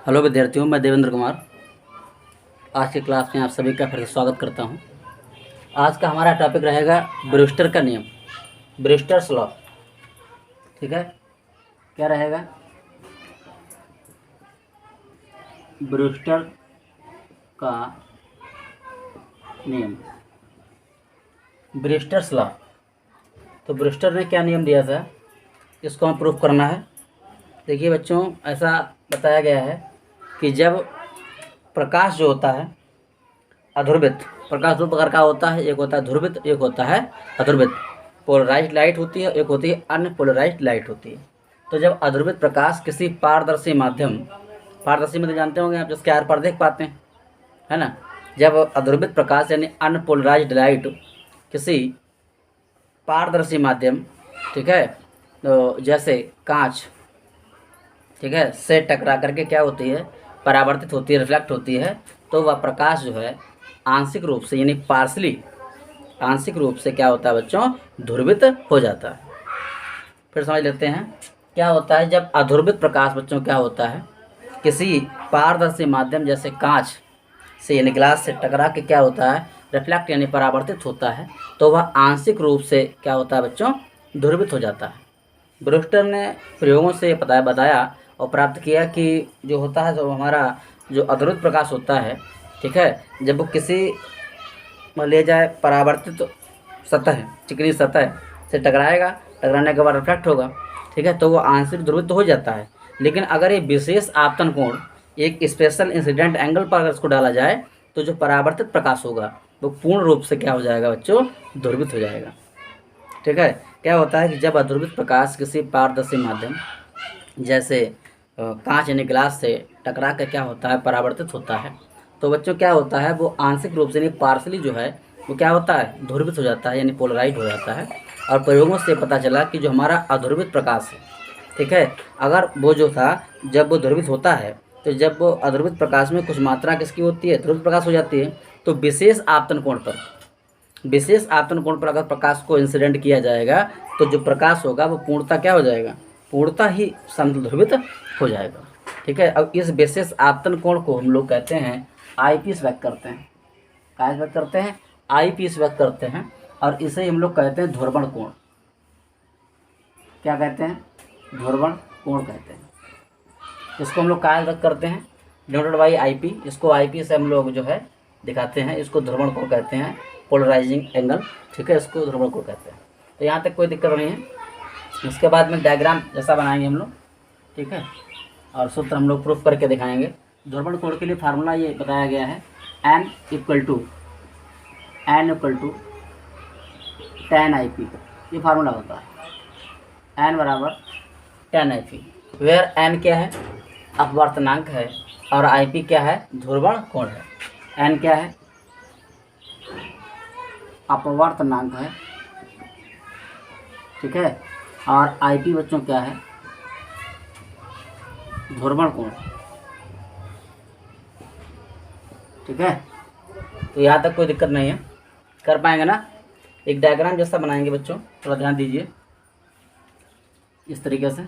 Hello विद्यार्थियों, मैं देवेंद्र कुमार आज की क्लास में आप सभी का फिर से स्वागत करता हूं। आज का हमारा टॉपिक रहेगा ब्रूस्टर का नियम, ब्रूस्टर्स लॉ। ठीक है, क्या रहेगा? ब्रूस्टर का नियम, ब्रूस्टर्स लॉ। तो ब्रूस्टर ने क्या नियम दिया था, इसको हम प्रूफ करना है। देखिए बच्चों, ऐसा बताया गया है कि जब प्रकाश जो होता है अध्रुवित, प्रकाश दो प्रकार का होता है, एक होता है ध्रुवित, एक होता है अध्रुवित। पोलराइज्ड लाइट होती है, एक होती है अनपोलराइज्ड लाइट होती है। तो जब अध्रुवित प्रकाश किसी पारदर्शी माध्यम, पारदर्शी मतलब जानते होंगे आप, जिसके आर पार देख पाते हैं, है ना। जब अध्रुवित प्रकाश यानी अनपोलराइज्ड लाइट किसी पारदर्शी माध्यम, ठीक है, तो जैसे कांच, ठीक है, से टकरा करके क्या होती है, परावर्तित होती है, रिफ्लेक्ट होती है, तो वह प्रकाश जो है आंशिक रूप से यानी पार्सली, आंशिक रूप से क्या होता है बच्चों, ध्रुवित हो जाता है। फिर समझ लेते हैं क्या होता है जब अध्रुवित प्रकाश। बच्चों क्या होता है, किसी पारदर्शी माध्यम जैसे कांच से यानी ग्लास से टकरा के क्या होता है, रिफ्लेक्ट यानी परावर्तित होता है, तो वह आंशिक रूप से क्या होता है बच्चों, ध्रुवित हो जाता है। ब्रूस्टर ने प्रयोगों से बताया और प्राप्त किया कि जो होता है, जो हमारा जो अध्रुवित प्रकाश होता है, ठीक है, जब वो किसी मान लिया जाए परावर्तित सतह, चिकनी सतह से टकराएगा, टकराने के बाद रिफ्लेक्ट होगा, ठीक है, तो वो आंशिक ध्रुवित तो हो जाता है। लेकिन अगर ये विशेष आपतन कोण, एक स्पेशल इंसिडेंट एंगल पर अगर इसको डाला जाए, तो जो परावर्तित प्रकाश होगा वो पूर्ण रूप से क्या हो जाएगा बच्चों, ध्रुवित हो जाएगा। ठीक है, क्या होता है कि जब अध्रुवित प्रकाश किसी पारदर्शी माध्यम जैसे कांच यानी ग्लास से टकरा कर क्या होता है, परावर्तित होता है, तो बच्चों क्या होता है, वो आंशिक रूप से यानी पार्सली जो है वो क्या होता है, ध्रुवित हो जाता है यानी पोलराइज हो जाता है। और प्रयोगों से पता चला कि जो हमारा अध्रुवित प्रकाश है, ठीक है, अगर वो जो था जब वो ध्रुवित होता है, तो जब वो अध्रुवित प्रकाश में कुछ मात्रा किसकी होती है, ध्रुवित प्रकाश हो जाती है, तो विशेष आपतन कोण पर, विशेष आपतन कोण पर अगर प्रकाश को इंसिडेंट किया जाएगा, तो जो प्रकाश होगा वो पूर्णतः क्या हो जाएगा, पूर्णतः ही समध्रुवित हो जाएगा। ठीक है, अब इस विशेष आपतन कोण को हम लोग कहते हैं आई पीस व्यक्त करते हैं। क्या व्यक्त करते हैं? आई पीस व्यक्त करते हैं। और इसे हम लोग कहते हैं ध्रुवण कोण। क्या कहते हैं? ध्रुवण कोण कहते हैं। इसको हम लोग क्या व्यक्त करते हैं, डिनोटेड बाई आई पी। इसको आई पी से हम लोग जो है दिखाते हैं, इसको ध्रुवण कोण कहते हैं, पोलराइजिंग एंगल। ठीक है, इसको ध्रुवण कोण कहते हैं। तो यहाँ तक कोई दिक्कत नहीं है। इसके बाद में डायग्राम जैसा बनाएंगे हम लोग, ठीक है, और सूत्र हम लोग प्रूफ करके दिखाएंगे। ध्रुवण कोण के लिए फार्मूला ये बताया गया है, N equal to tan I P, ये फार्मूला होता है, एन बराबर tan आई पी, वेयर एन क्या है, अपवर्तनांक है, और आई पी क्या है, ध्रुवण कोण है। एन क्या है, अपवर्तनांक है, ठीक है, और आई पी बच्चों क्या है, ध्रुवण कोण। ठीक है, तो यहाँ तक कोई दिक्कत नहीं है, कर पाएंगे ना। एक डायग्राम जैसा बनाएंगे बच्चों, थोड़ा ध्यान दीजिए इस तरीके से।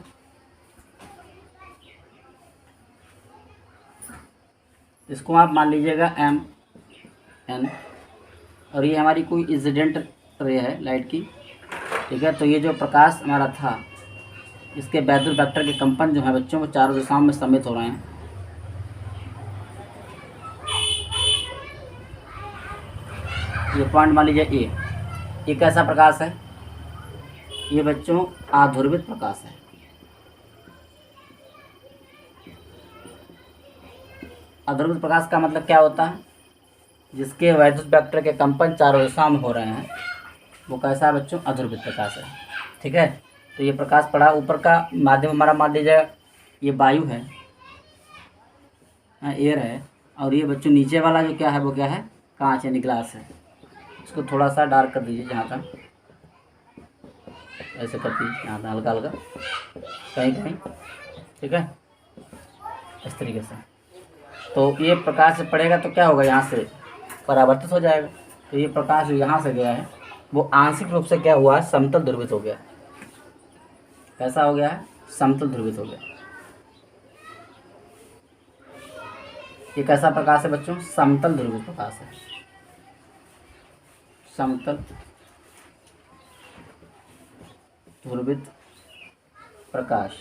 इसको आप मान लीजिएगा एम एन, और ये हमारी कोई इंसिडेंट रे है लाइट की। ठीक है, तो ये जो प्रकाश हमारा था, इसके वैद्युत वेक्टर के कंपन जो है बच्चों, वो चारों दिशाओं में सम्मिलित हो रहे हैं। ये पॉइंट मान लीजिए ए, ये कैसा प्रकाश है, ये बच्चों अध्रुवित प्रकाश है। अध्रुवित प्रकाश का मतलब क्या होता है, जिसके वैद्युत वेक्टर के कंपन चारों दिशाओं में हो रहे हैं, वो कैसा है बच्चों, अध्रुवित प्रकाश है। ठीक है, तो ये प्रकाश पड़ा, ऊपर का माध्यम हमारा मान लीजिए ये वायु है, एयर है, और ये बच्चों नीचे वाला जो क्या है, वो क्या है, कांच यानी ग्लास है। इसको थोड़ा सा डार्क कर दीजिए, जहाँ तक ऐसे कर दीजिए, यहाँ हल्का हल्का कहीं कहीं, ठीक है, इस तरीके से। तो ये प्रकाश से पड़ेगा तो क्या होगा, यहाँ से परावर्तित हो जाएगा। तो ये प्रकाश जो यहाँ से गया है, वो आंशिक रूप से क्या हुआ है, समतल ध्रुवित हो गया। कैसा हो गया है, समतल ध्रुवित हो गया। ये कैसा प्रकाश है बच्चों? समतल ध्रुवित प्रकाश है, समतल ध्रुवित प्रकाश।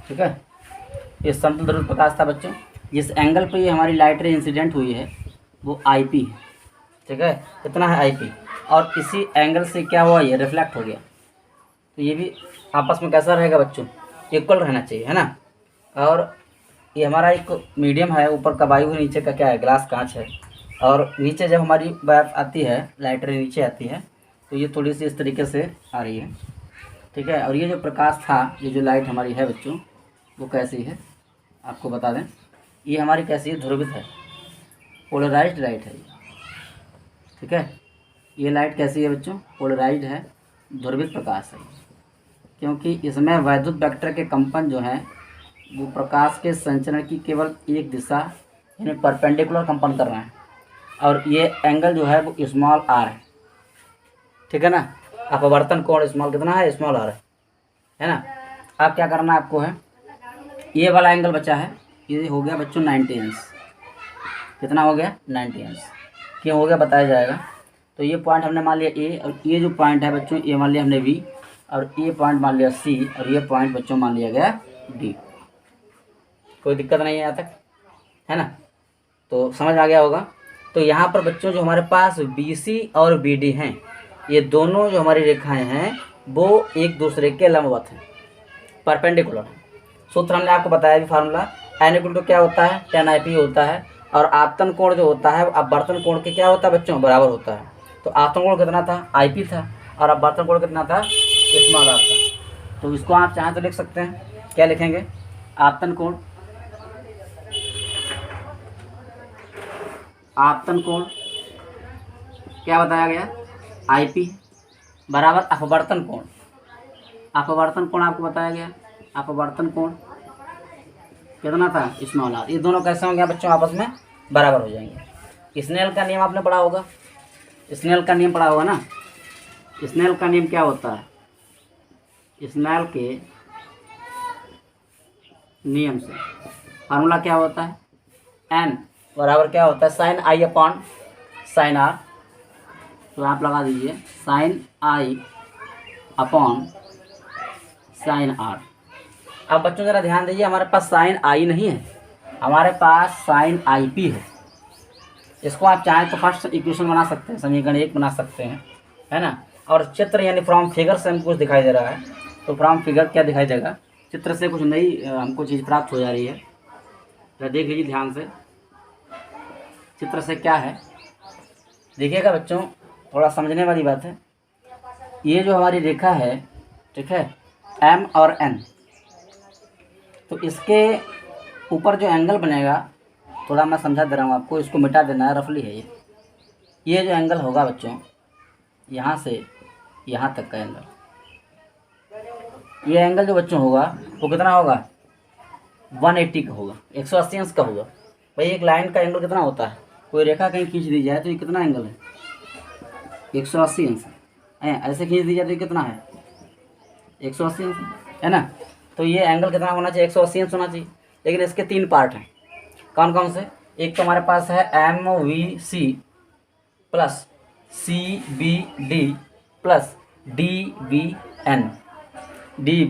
ठीक है, ये समतल ध्रुवित प्रकाश था बच्चों। जिस एंगल पे ये हमारी लाइट रे इंसिडेंट हुई है वो आईपी है। ठीक है, कितना है आईपी, और इसी एंगल से क्या हुआ, ये रिफ्लेक्ट हो गया। तो ये भी आपस में कैसा रहेगा बच्चों? इक्वल रहना चाहिए, है ना। और ये हमारा एक मीडियम है, ऊपर का वायु है, नीचे का क्या है, ग्लास कांच है। और नीचे जब हमारी वेव आती है, लाइट रे नीचे आती है, तो ये थोड़ी सी इस तरीके से आ रही है। ठीक है, और ये जो प्रकाश था, ये जो लाइट हमारी है बच्चों, वो कैसी है आपको बता दें। ये हमारी कैसी है? ध्रुवित है, पोलराइज्ड लाइट है। ठीक है, ये लाइट कैसी है बच्चों? पोलराइज्ड है, ध्रुवित प्रकाश है, क्योंकि इसमें वैद्युत वेक्टर के कंपन जो हैं वो प्रकाश के संचरण की केवल एक दिशा यानी परपेंडिकुलर कंपन कर रहे हैं, और ये एंगल जो है वो स्मॉल आर है। ठीक है ना, अपवर्तन कोण स्मॉल कितना है? स्मॉल आर है ना। अब क्या करना है आपको है, ये वाला एंगल बचा है, ये हो गया बच्चों 90 अंश। कितना हो गया? 90 अंश। क्यों हो गया बताया जाएगा। तो ये पॉइंट हमने मान लिया ए, और ये जो पॉइंट है बच्चों ये मान लिया हमने बी, और ये पॉइंट मान लिया सी, और ये पॉइंट बच्चों मान लिया गया डी। कोई दिक्कत नहीं है यहाँ तक, है ना। तो समझ आ गया होगा। तो यहाँ पर बच्चों जो हमारे पास बी सी और बी डी हैं, ये दोनों जो हमारी रेखाएं हैं वो एक दूसरे के लंबवत हैं, परपेंडिकुलर हैं। सूत्र हमने आपको बताया भी, फार्मूला एन इक्वल टू क्या होता है? 10 IP होता है, और आपतन कोण जो होता है अपवर्तन कोण के क्या होता है बच्चों? बराबर होता है। तो आपतन कोण कितना था? IP था, और अपवर्तन कोण कितना था? स्मॉल आर था। तो इसको आप चाहें तो लिख सकते हैं, क्या लिखेंगे? आपतन कोण, आपतन कोण क्या बताया गया? IP बराबर अपवर्तन कोण। अपवर्तन कोण आपको बताया गया, अपवर्तन कोण कितना था? Small R. ये दोनों कैसे होंगे बच्चों? आपस में बराबर हो जाएंगे। स्नेल का नियम आपने पढ़ा होगा, स्नेल का नियम पढ़ा होगा ना। स्नेल का नियम क्या होता है? स्नेल के नियम से फार्मूला क्या होता है? एन बराबर क्या होता है? Sine I upon sine R. तो आप लगा दीजिए sine I upon sine R. अब बच्चों ज़रा ध्यान दीजिए, हमारे पास साइन आई नहीं है, हमारे पास साइन आई पी है। इसको आप चाहें तो फर्स्ट इक्वेशन बना सकते हैं, समीकरण 1 बना सकते हैं, है ना। और चित्र यानी फ्रॉम फिगर से हमको कुछ दिखाई दे रहा है, तो फ्रॉम फिगर क्या दिखाई देगा? चित्र से कुछ नई हमको चीज़ प्राप्त हो जा रही है। तो देख लीजिए ध्यान से, चित्र से क्या है देखिएगा बच्चों, थोड़ा समझने वाली बात है। ये जो हमारी रेखा है, ठीक है, एम और एन, तो इसके ऊपर जो एंगल बनेगा, थोड़ा मैं समझा दे रहा हूँ आपको, इसको मिटा देना है, रफली है ये जो एंगल होगा बच्चों, यहाँ से यहाँ तक का एंगल, ये एंगल जो बच्चों होगा वो कितना होगा? 180 का होगा, 180 अंश का होगा। भाई एक लाइन का एंगल कितना होता है? कोई रेखा कहीं खींच दी जाए तो ये कितना एंगल है? 180 अंश। ऐसे खींच दी जाए तो ये कितना है? 180 अंश, है ना। तो ये एंगल कितना होना चाहिए? 180 अंश होना चाहिए। लेकिन इसके 3 पार्ट हैं, कौन कौन से? एक तो हमारे पास है MVC plus CBD plus DBN। ये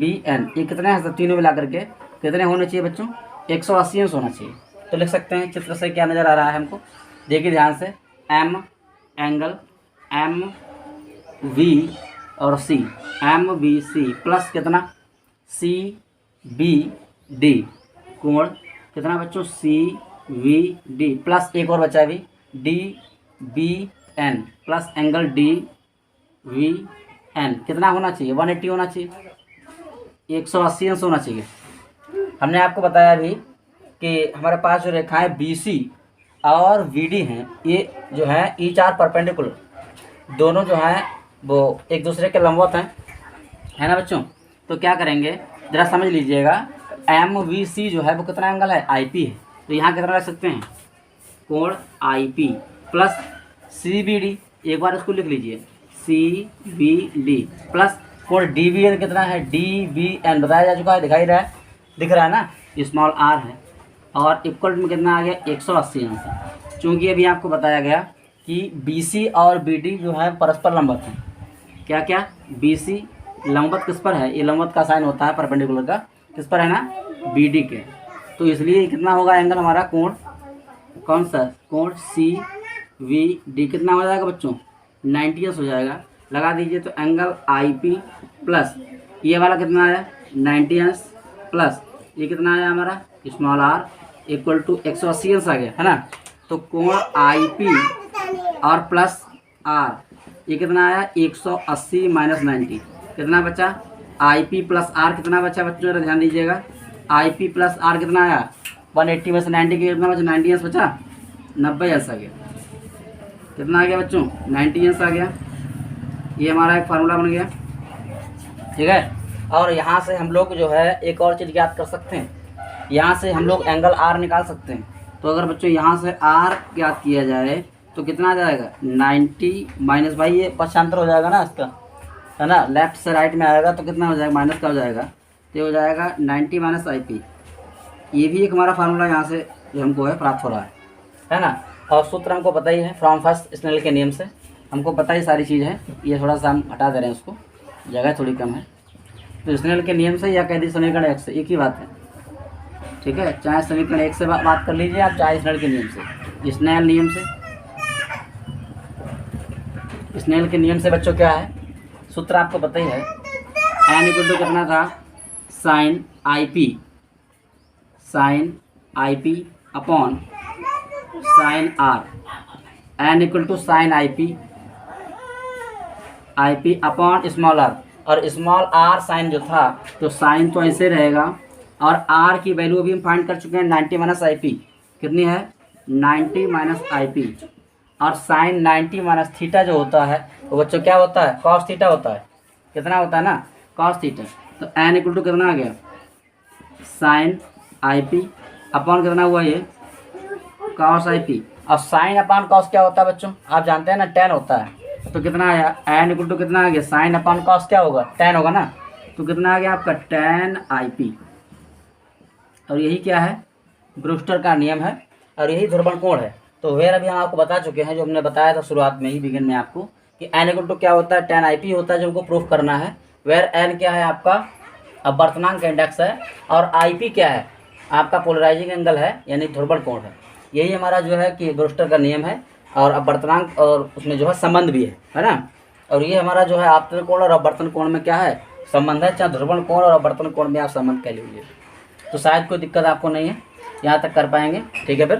कितने हैं? तीनों मिला करके कितने होने चाहिए बच्चों? 180 अंश होना चाहिए। तो लिख सकते हैं, चित्र से क्या नज़र आ रहा है हमको, देखिए ध्यान से, M एंगल MV और C, MVC प्लस कितना? CBD कोण कितना बच्चों? CVD प्लस एक और बचा भी DBN प्लस एंगल DVN। कितना होना चाहिए? 180 होना चाहिए, 180 अंश होना चाहिए। हमने आपको बताया भी कि हमारे पास जो रेखाएं BC और VD हैं, ये जो है ईच आर परपेंडिकुलर, दोनों जो हैं वो एक दूसरे के लंबवत हैं, है ना बच्चों। तो क्या करेंगे ज़रा समझ लीजिएगा, MVC जो है वो कितना एंगल है? IP है। तो यहाँ कितना रख सकते हैं? कोण IP प्लस CBD, एक बार इसको लिख लीजिए, CBD प्लस कोण DBN कितना है? DBN बताया जा चुका है, दिखाई रहा है, दिख रहा है ना, स्मॉल आर है, और इक्वल में कितना आ गया 180 अंश। चूँकि अभी आपको बताया गया कि BC और BD जो है परस्पर लंबवत हैं। क्या क्या, BC लंबवत किस पर है, ये लंबवत का साइन होता है परपेंडिकुलर का, किस पर है ना, BD के। तो इसलिए कितना होगा एंगल हमारा, कोण कौन सा, कोण CVD कितना हो जाएगा बच्चों, 90 अंश हो जाएगा। लगा दीजिए, तो एंगल IP प्लस ये वाला कितना आया 90 अंश, प्लस ये कितना आया हमारा स्मॉल r इक्वल टू 180 अंश आ गया है ना। तो कोण IP और प्लस r ये कितना आया 180 माइनस 90, कितना बचा IP प्लस r, कितना बचा बच्चों जरा ध्यान दीजिएगा, IP प्लस r कितना आया 180 में से 90 के कितना बचा, 90 अंश बचा, 90 अंश आ गया। कितना आ गया बच्चों, 90 अंश आ गया। ये हमारा एक फार्मूला बन गया, ठीक है। और यहाँ से हम लोग जो है एक और चीज़ याद कर सकते हैं, यहाँ से हम लोग एंगल R निकाल सकते हैं। तो अगर बच्चों यहाँ से R याद किया जाए तो कितना आ जाएगा 90 माइनस, भाई ये पक्षांतर हो जाएगा ना इसका, है ना, लेफ्ट से राइट में आएगा तो कितना हो जाएगा, माइनस का हो जाएगा, तो हो जाएगा 90 माइनस IP। ये भी एक हमारा फार्मूला यहाँ से जो हमको है प्राप्त हो रहा है ना। और सूत्र हमको पता ही है, फ्रॉम फर्स्ट स्नेल के नियम से हमको पता ही सारी चीज़ है। ये थोड़ा सा हम हटा दे रहे हैं, उसको जगह थोड़ी कम है। तो स्नेल के नियम से या कह दी समीकरण 1 से, एक ही बात है, ठीक है। चाहे समीकरण 1 से बात कर लीजिए आप, चाहे स्नेल के नियम से, स्नेल नियम से। स्नेल के नियम से बच्चों क्या है, सूत्र आपको पता ही है, n इक्वल टू कितना था sine IP upon sine R, n equal to sine IP upon small r, और स्मॉल r साइन जो था, तो साइन तो ऐसे रहेगा, और r की वैल्यू अभी हम फाइंड कर चुके हैं 90 माइनस IP, कितनी है 90 माइनस IP, और साइन 90 माइनस थीटा जो होता है वो बच्चों क्या होता है, कॉस थीटा होता है, कितना होता है ना, कॉस थीटा। तो n इक्वल टू कितना आ गया साइन IP अपॉन कितना हुआ ये कॉस IP, और साइन अपॉन कॉस क्या होता है बच्चों, आप जानते हैं ना, tan होता है। तो कितना आया n इक्वल टू कितना आ गया, साइन अपॉन कॉस क्या होगा, tan होगा ना, तो कितना आ गया आपका tan IP। और यही क्या है, ब्रूस्टर का नियम है, और यही ध्रुवण कोण है। तो वेर अभी हम आपको बता चुके हैं, जो हमने बताया था शुरुआत में ही, बिगिन में आपको, कि n इक्वल टू क्या होता है, tan IP होता है, जो हमको प्रूफ करना है। वेर n क्या है आपका अपवर्तनांक इंडेक्स है, और IP क्या है आपका पोलराइजिंग एंगल है, यानी ध्रुवण कोण है। यही हमारा जो है कि ब्रूस्टर का नियम है, और अपवर्तनांक और उसमें जो है संबंध भी है ना। और ये हमारा जो है आपतन कोण और अपवर्तन कोण में क्या है संबंध है, चाहे ध्रुवण कोण और अपवर्तन कोण में आप संबंध कह लीजिए। तो शायद कोई दिक्कत आपको नहीं है, यहाँ तक कर पाएंगे, ठीक है। फिर